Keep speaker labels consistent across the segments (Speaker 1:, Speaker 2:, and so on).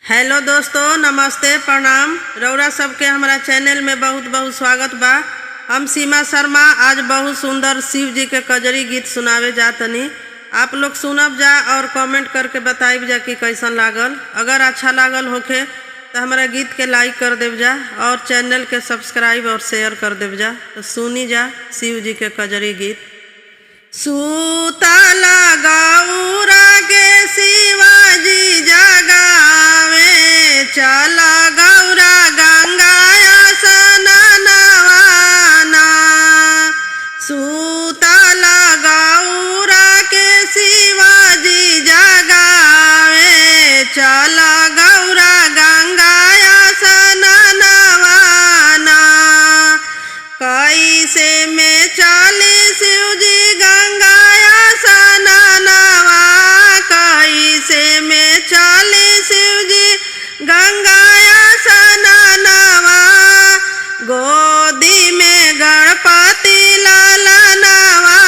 Speaker 1: Hello दोस्तों, नमस्ते, प्रणाम। रौरा सबके हमारा चैनल में बहुत बहुत स्वागत बा। हम सीमा शर्मा आज बहुत सुंदर शिव जी के कजरी गीत सुनावे जातनी। आप लोग सुनब जा और कमेंट करके बताइब जा कि कैसन लागल। अगर अच्छा लागल होखे तो हमारा गीत के लाइक कर देव जा और चैनल के सब्सक्राइब और शेयर कर देव जा। तो सुनी जा शिव जी के कजरी गीत। सूतला गौरा के शिवाजी जगावे, चला गौरा गंगाया स्नानवाना। सूतला गौरा के शिवाजी जगावे, चला गौरा गंगाया स्नानवाना। कैसे में चले शिव जी गंगाया स्नानवा, कैसे में चले शिव जी गंगाया स्नानवा। गोदी में गणपति ललनवाना,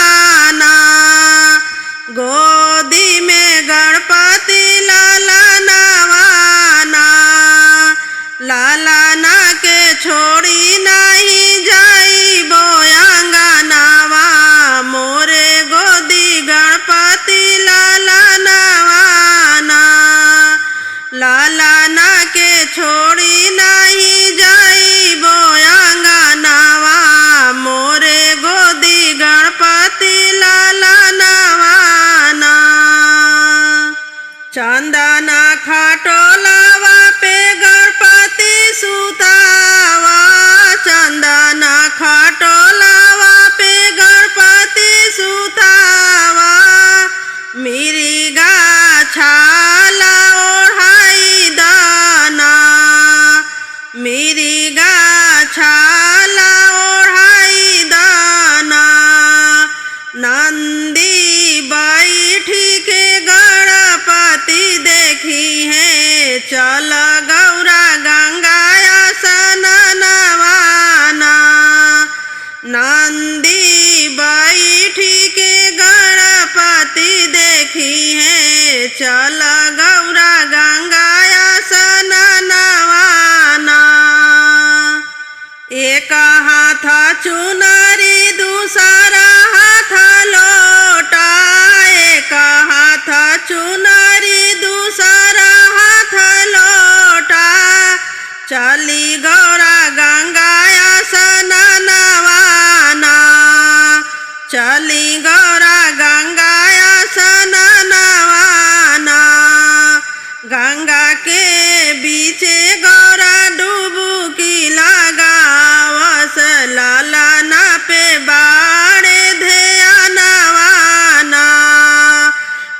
Speaker 1: गोदी में गणपति ललनवाना। लालाना के छोड़ी नहीं जाइबो अंगनावा, मोरे गोदी गणपति ललनवाना। लालाना के छोड़ी नहीं जाइबो अंगनावा, मोरे गोदी गणपति ललनवाना। चंदना खटोलावा पे गणपति सुतावा, चंदना खटोलावा पे गणपति सुतावा। मिरिगा छाला ओढ़ाई दाना, मिरिगा छाला ओढ़ाई दाना। नंदी बैठी के गणपति देखी है, चल गौरा गंगाया स्नानवाना। नंदी बैठी के गणपति देखी है, चल गौरा गंगाया स्नानवाना। एक हाथ चुनरी दूसरा हाथ लोटा, एक हाथ चुनरी दूसरा हाथ लोटा। चली गौरा गंगाया स्नानवाना, चली गौरा गंगाया स्नानवाना। गंगा के बीचे गौरा डुबकी लगावस, लालाना पे बाड़े ध्यानवाना।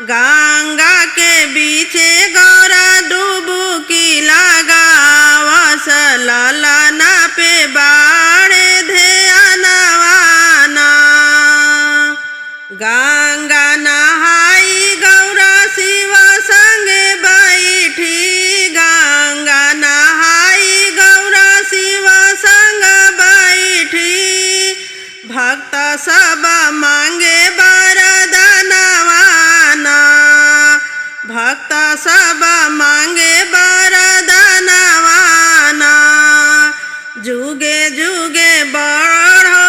Speaker 1: गंगा के बीचे गौरा डुबकी लगावस, लालाना पे बाड़े ध्यानवाना। गंगा नहाई गौरा शिव संगे बैठी, गंगा नहाई गौरा शिव संग बैठी। भक्त सब मांगे वरदानवाना, भक्त सब मांगे वरदानवाना। जुगे जुगे बढ़ो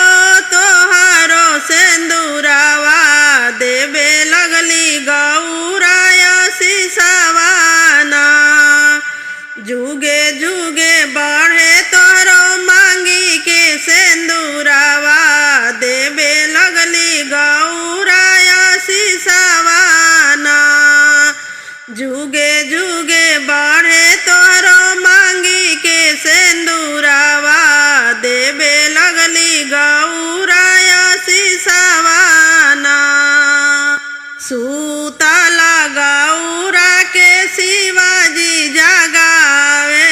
Speaker 1: तोहारो सिंदूरवा, देवे लगली गौराया सिसवाना। जुगे जुगे बढ़े तोहरो मांगी के सिंदूरवा, देवे लगली गौराया सिसवाना। जुगे जुगे बढ़े तोहरो मांगी के सिंदूरवा, देवे लगली गौराया सिसवाना। सूतला गौरा के शिवाजी जगावे,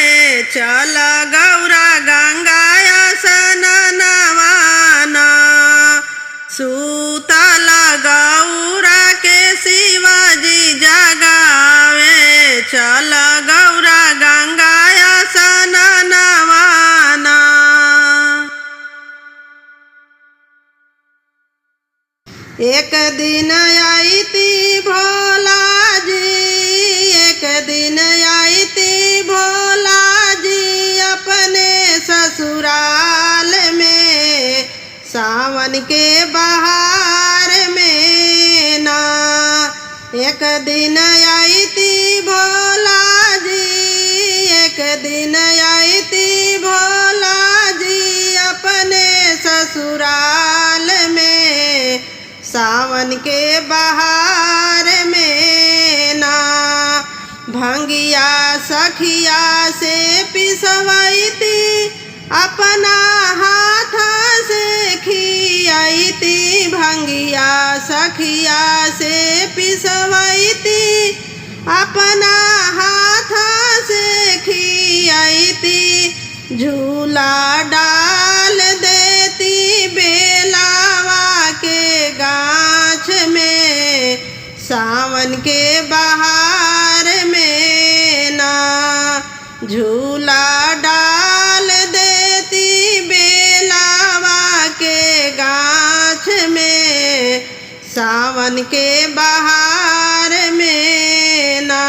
Speaker 1: चल गौरा गंगाया स्नानवाना। सूतला गौरा के शिवाजी जगावे, चल गौरा गंगाया स्नानवाना। एक दिन आई थी भोला जी, एक दिन आई थी बहार में ना। एक दिन आई थी भोला जी, एक दिन आई थी भोला जी अपने ससुराल में, सावन के बहार में ना। भंगिया सखिया से पिसवाई थी, अपना हाथ से खियाई थी। भंगिया सखिया से पिसवाई थी, अपना हाथ से खियाई थी। झूला डाल देती बेलावा के गाछ में, सावन के बहार में ना। झूला डाल देती बेलावा के गाछ में, सावन के बहार में ना।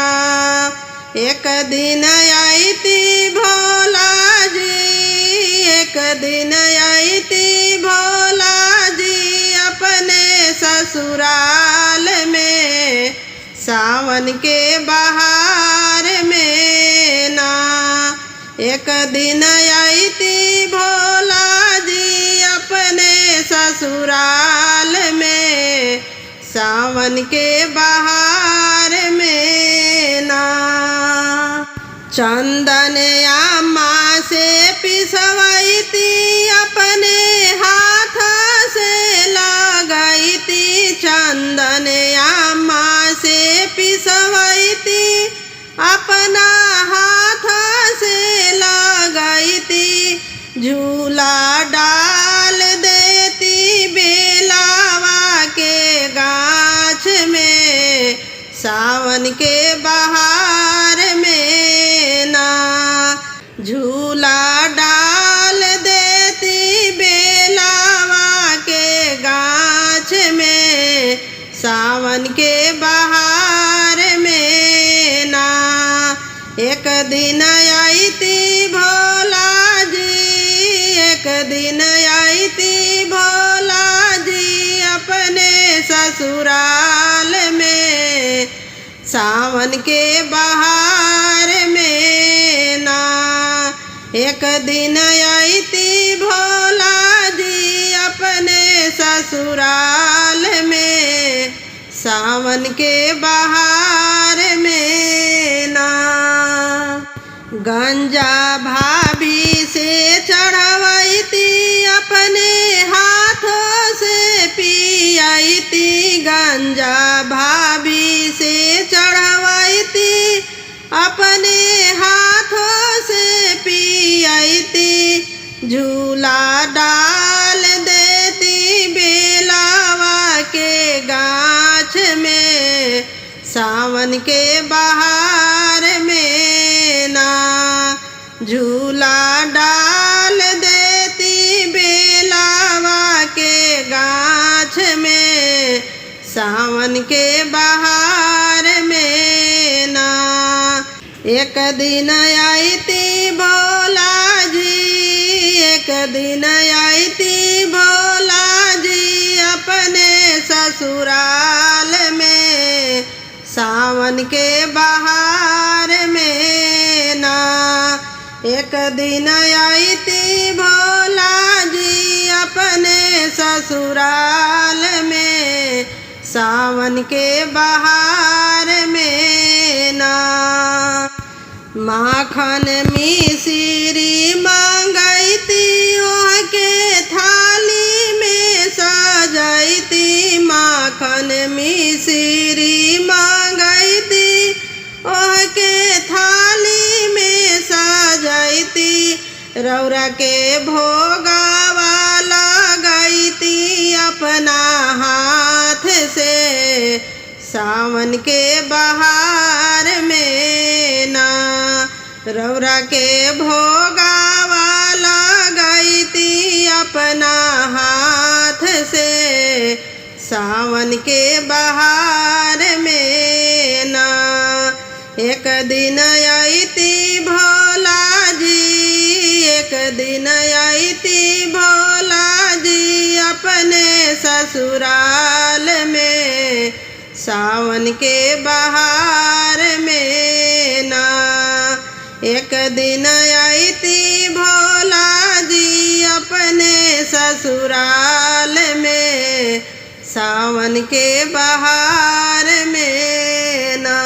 Speaker 1: एक दिन आई थी भोला जी, एक दिन आई थी भोला जी अपने ससुराल में, सावन के बहार में ना। एक दिन आई थी भोला जी अपने ससुराल में, सावन के बहार में ना। चंदन अम्मा से पिसवाई थी, अपने हाथ से लगाई थी। चंदन अम्मा से पिसवाई थी, अपना हाथ से लगाई थी। झूला डाल देती बेलावा के गाछ में, सावन के बहार में ना। झूला डाल देती बेलावा के गाछ में, सावन के बहार में ना। एक दिन आई थी भोला जी, एक दिन आई थी भोला जी अपने ससुराल में, सावन के बहार में ना। एक दिन आई थी भोला जी अपने ससुराल में, सावन के बहार में ना। गंजा भाभी से चढ़वाई थी, अपने हाथों से पियाई थी। गंजा भाभी से चढ़वाई थी, अपने हाथों से पियाई थी। झूला डाल देती बेलावा के गाछ में, सावन के बहार में ना। झूला डाल देती बेलावा के गाछ में, सावन के बहार में ना। एक दिन आई थी भोला जी, एक दिन आई थी भोला जी अपने ससुराल में, सावन के बहार में ना। एक दिन आई थी भोला जी अपने ससुराल में, सावन के बहार में ना। माखन मिश्री मंगाई थी, वहाँ के थाली में सजाई थी। माखन मिश्री मंगाई थी, वहाँ के थाली में सजाई थी। रौरा के भोगावा लगाई थी अपना हाथ से, सावन के बहार में ना। रौरा के भोगावा लगाई थी अपना हाथ से, सावन के बहार में ना। एक दिन आई थी भोला जी, एक दिन आई थी भोला जी अपने ससुराल में, सावन के बहार में ना। एक दिन आईती भोला जी अपने ससुराल में, सावन के बहार में ना।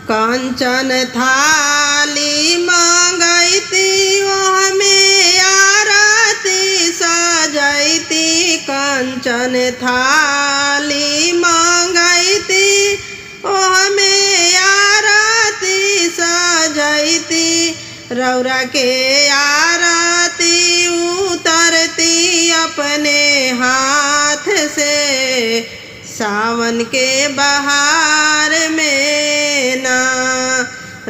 Speaker 1: कंचन थाली मंगैती हमें आरती सजैती, कंचन थाली मंगैती हमें आरती सजैती। रौरा के आरती उतरती अपने हाथ से, सावन के बहार में ना।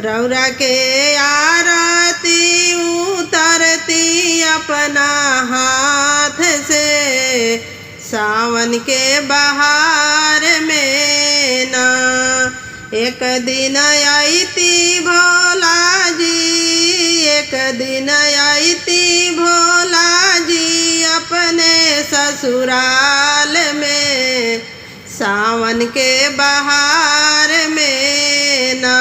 Speaker 1: रौरा के आरती उतरती अपना हाथ से, सावन के बहार में ना। एक दिन आईती भोला जी, एक दिन आईती भोला जी अपने ससुराल में, सावन के बहार में ना।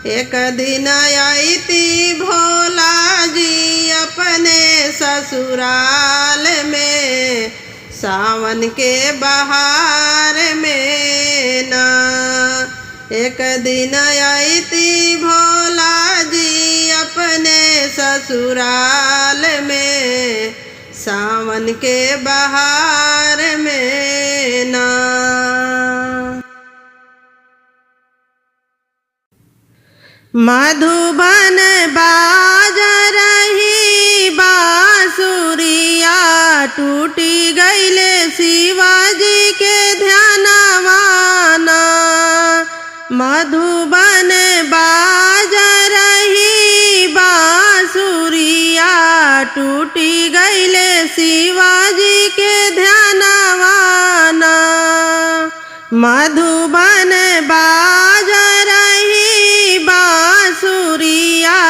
Speaker 1: एक दिन आईती भोला जी अपने ससुराल में, सावन के बहार में ना। एक दिन आईती भोला जी अपने ससुराल में, सावन के बहार में ना। मधुबन बाज रही बांसुरिया, टूटी गईले शिवाजी के ध्यानवाना। मधुबन बाज रही बांसुरिया, टूटी गईले शिवाजी के ध्यानवाना। मधुबन बाज रही बांसुरिया,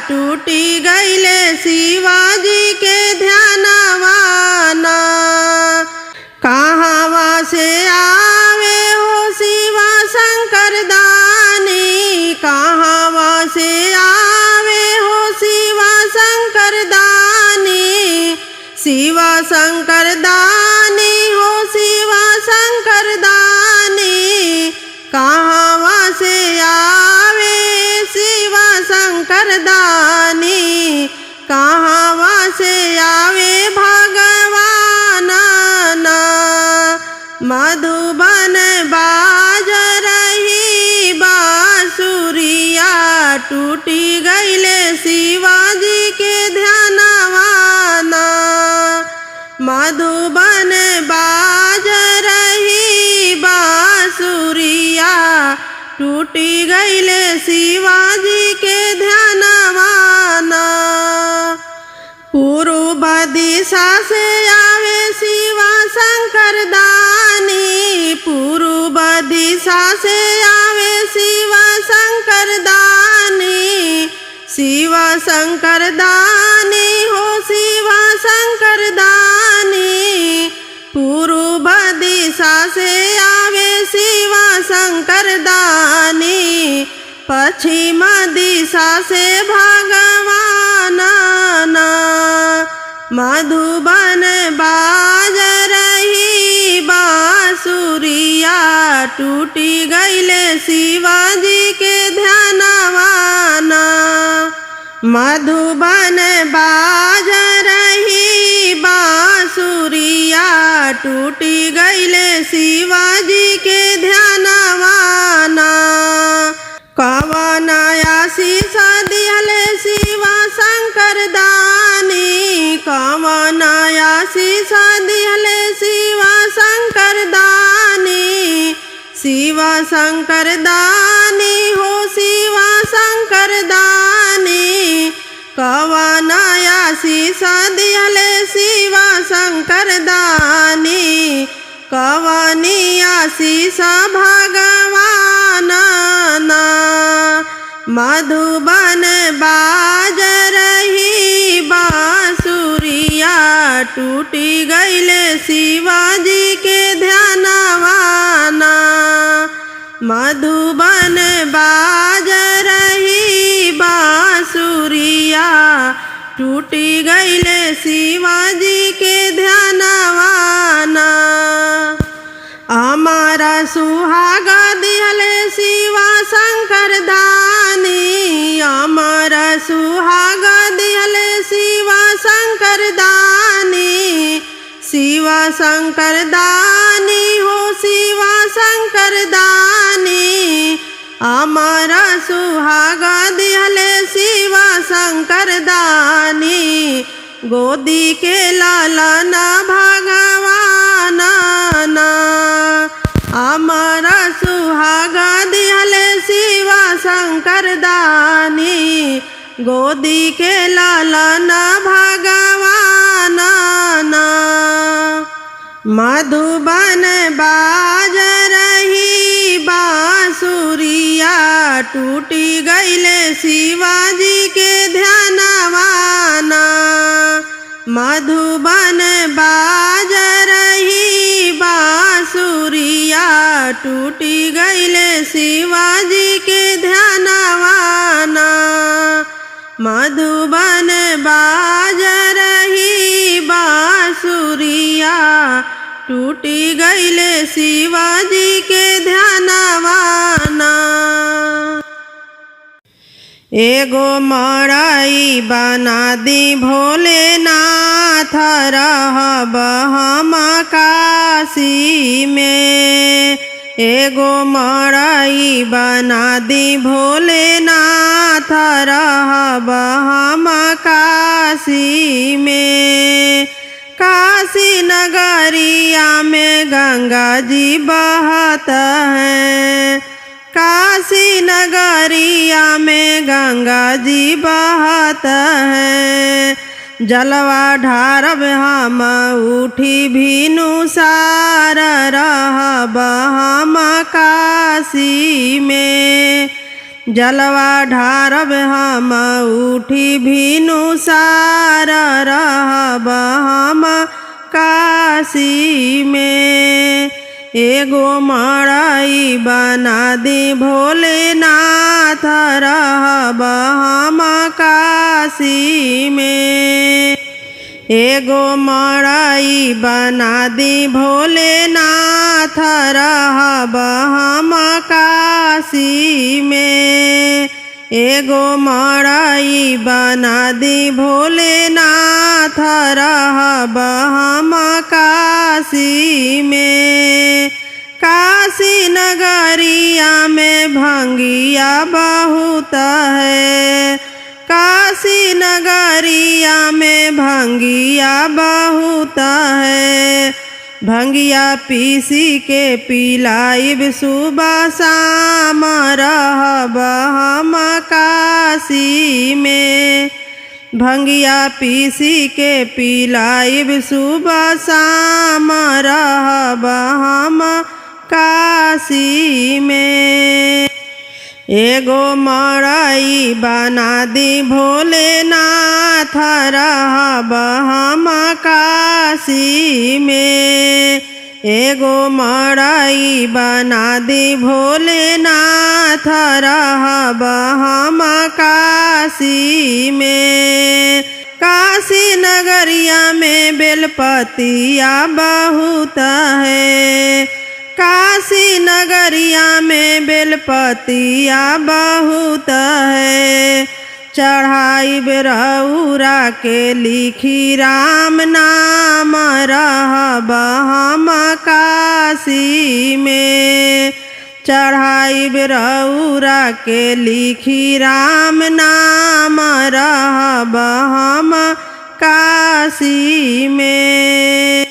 Speaker 1: टूटी गईले शिवाजी के ध्यानवाना। कहाँ से आवे हो शिवा शंकर दानी, कहाँ से आवे हो शिवा शंकर दानी। शिवा शंकर दानी हो शिवा शंकर दानी, कहाँ से आवे शिवा शंकर दानी। कहाँ से आवे भगवान ना। मधुबन बाज रही बांसुरिया, टूटी गईले शिवाजी के ध्यानवाना। मधुबन बाज रही बांसुरिया, टूटी गईले शिवाजी के ध्यानवाना। पूर्व दिशा से आवे शिवा शंकर दानी, पूर्व दिशा से आवे शिवा शंकर दानी। शिवा शंकर दानी हो शिवा शंकर दानी, पूर्व दिशा से आवे शिवा शंकर दानी। पश्चिम दिशा से भगवान ना। मधुबन बाज रही बांसुरिया, टूटी गईले शिवाजी के ध्यानवाना। मधुबन बाज रही बांसुरिया, टूटी गईले शिवाजी के ध्यानवाना। कवन आशीष दिहले शिवा शंकर दानी, कवन आशीष दिहले शिवा शंकर दानी। शिवा शंकर दानी हो शिवा शंकर दानी, कवन आशीष दिहले शिवा शंकर दानी। कवनी आशीष भगवान ना। मधुबन बाज रही बांसुरिया, टूटी गईले शिवाजी के ध्यानवाना। मधुबन बाज रही बांसुरिया टूटी गईले शिवाजी के ध्यानवाना। हमारा सुहाग दिहले शिवा शंकर दानी। हमारा सुहाग दिहले शिवा शंकर दानी। शिवा शंकर दानी हो शिवा शंकर दानी। हमारा सुहाग दिहले शिवा शंकर दानी। गोदी के लालन भगवान ना। हमारा सुहाग दिहले शिवा शंकर दानी। गोदी के लालन भगवान ना। मधुबन बाज रही बांसुरिया टूटी गईले शिवाजी के ध्यानवाना। मधुबन बाज रही बांसुरिया टूटी गईले शिवाजी के ध्यानवाना। मधुबन बाज रही बांसुरिया टूटी गईले शिवाजी के ध्यानवाना। एगो मड़ई बना दी भोलेनाथ रहब हम काशी में। एगो मड़ई बना दी भोलेनाथ रहब हम काशी में। काशी नगरिया में गंगा जी बहत हैं। काशी नगरिया में गंगा जी बहत हैं। जलवा ढारब हम उठी भीनु सार रहब हम काशी में। जलवा ढारब हम उठी भीनु सार रहब हम काशी में। एगो मड़ई बना दी भोलेनाथ रहब हम काशी में। एगो मड़ई बना दी भोलेनाथ रहब हम काशी में। एगो मड़ई बना दी भोलेनाथ रहब हम काशी में। काशी नगरिया में भंगिया बहुत है। काशी नगरिया में भंगिया बहुत है। भंगिया पीसी के पिलाइब सुबह शाम रहब हम काशी में। भंगिया पीसी के पिलाइब सुबह शाम रहब हम काशी में। एगो मड़ई बना दी भोलेनाथ रहब हम काशी में। एगो मड़ई बना दी भोलेनाथ रहब हम काशी में। काशी नगरिया में बेलपतिया बहुत है। काशी नगरिया में बेलपतिया बहुत है। चढ़ाई रउरा के लिखी राम नाम रहब हम काशी में। चढ़ाई रउरा के लिखी राम नाम रहब हम काशी में।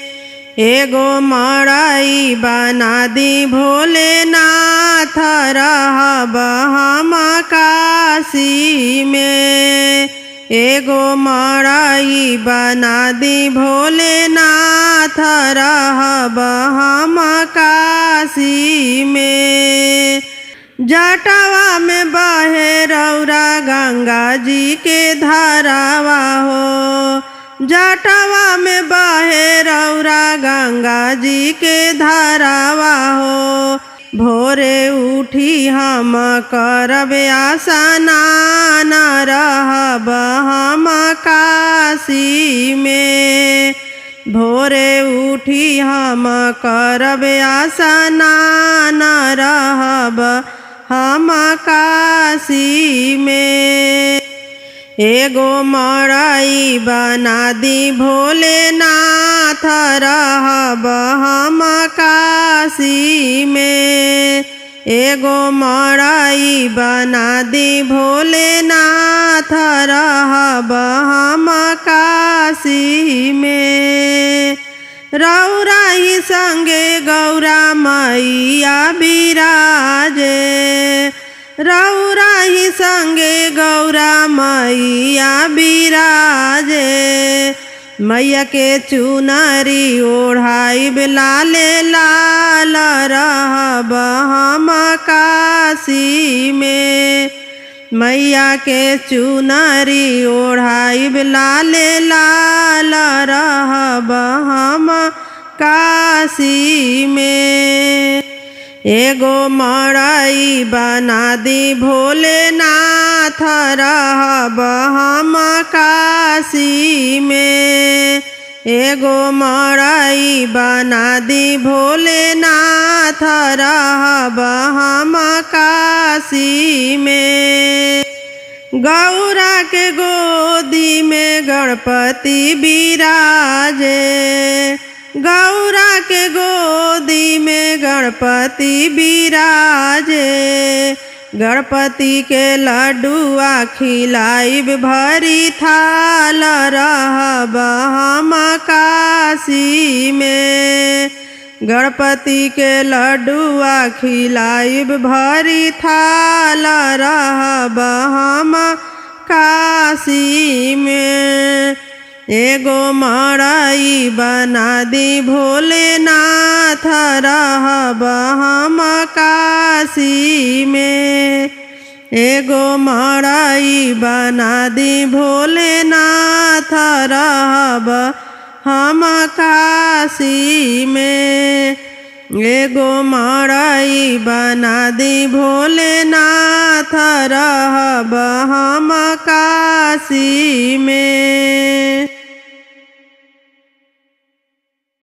Speaker 1: एगो मड़ई बना दी भोलेनाथ रहब हम काशी में। एगो मड़ई बना दी भोलेनाथ रहब हम काशी में। जटवा में बहे रौरा गंगा जी के धारावा हो। जटवा में बहे रौरा गंगा जी के धारावा हो। भोरे उठी हम करब स्नान रहब हम काशी में। भोरे उठी हम करब स्नान रहब हम काशी में। एगो मड़ई बना दी भोलेनाथ रहब हम काशी में। एगो मड़ई बना दी भोलेनाथ रहब हम काशी में। रौरा ही संगे गौरा मैया बिराजे। रौरा ही संगे गौरा मैया बिराजे। मैया के चुनरी ओढ़ाइब लाले लाल रहब हम काशी में। मैया के चुनरी ओढ़ाइब लाले लाल रहब हम काशी में। एगो मड़ई बना दी भोलेनाथ रहब हम काशी में। एगो मड़ई बना दी भोलेनाथ रहब हम काशी में। गौरा के गोदी में गणपति बिराजे। गौरा के गोदी में गणपति बिराजे। गणपति के लड्डुआ खिलाइब भरी थाल रहब हम काशी में। गणपति के लड्डुआ खिलाइब भरी थाल रहब हम काशी में। एगो मड़ई बना दी भोलेनाथ रहब हम काशी में। एगो मड़ई बना दी भोलेनाथ रहब हम काशी में। एगो मड़ई बना दी भोलेनाथ रहब हम काशी में।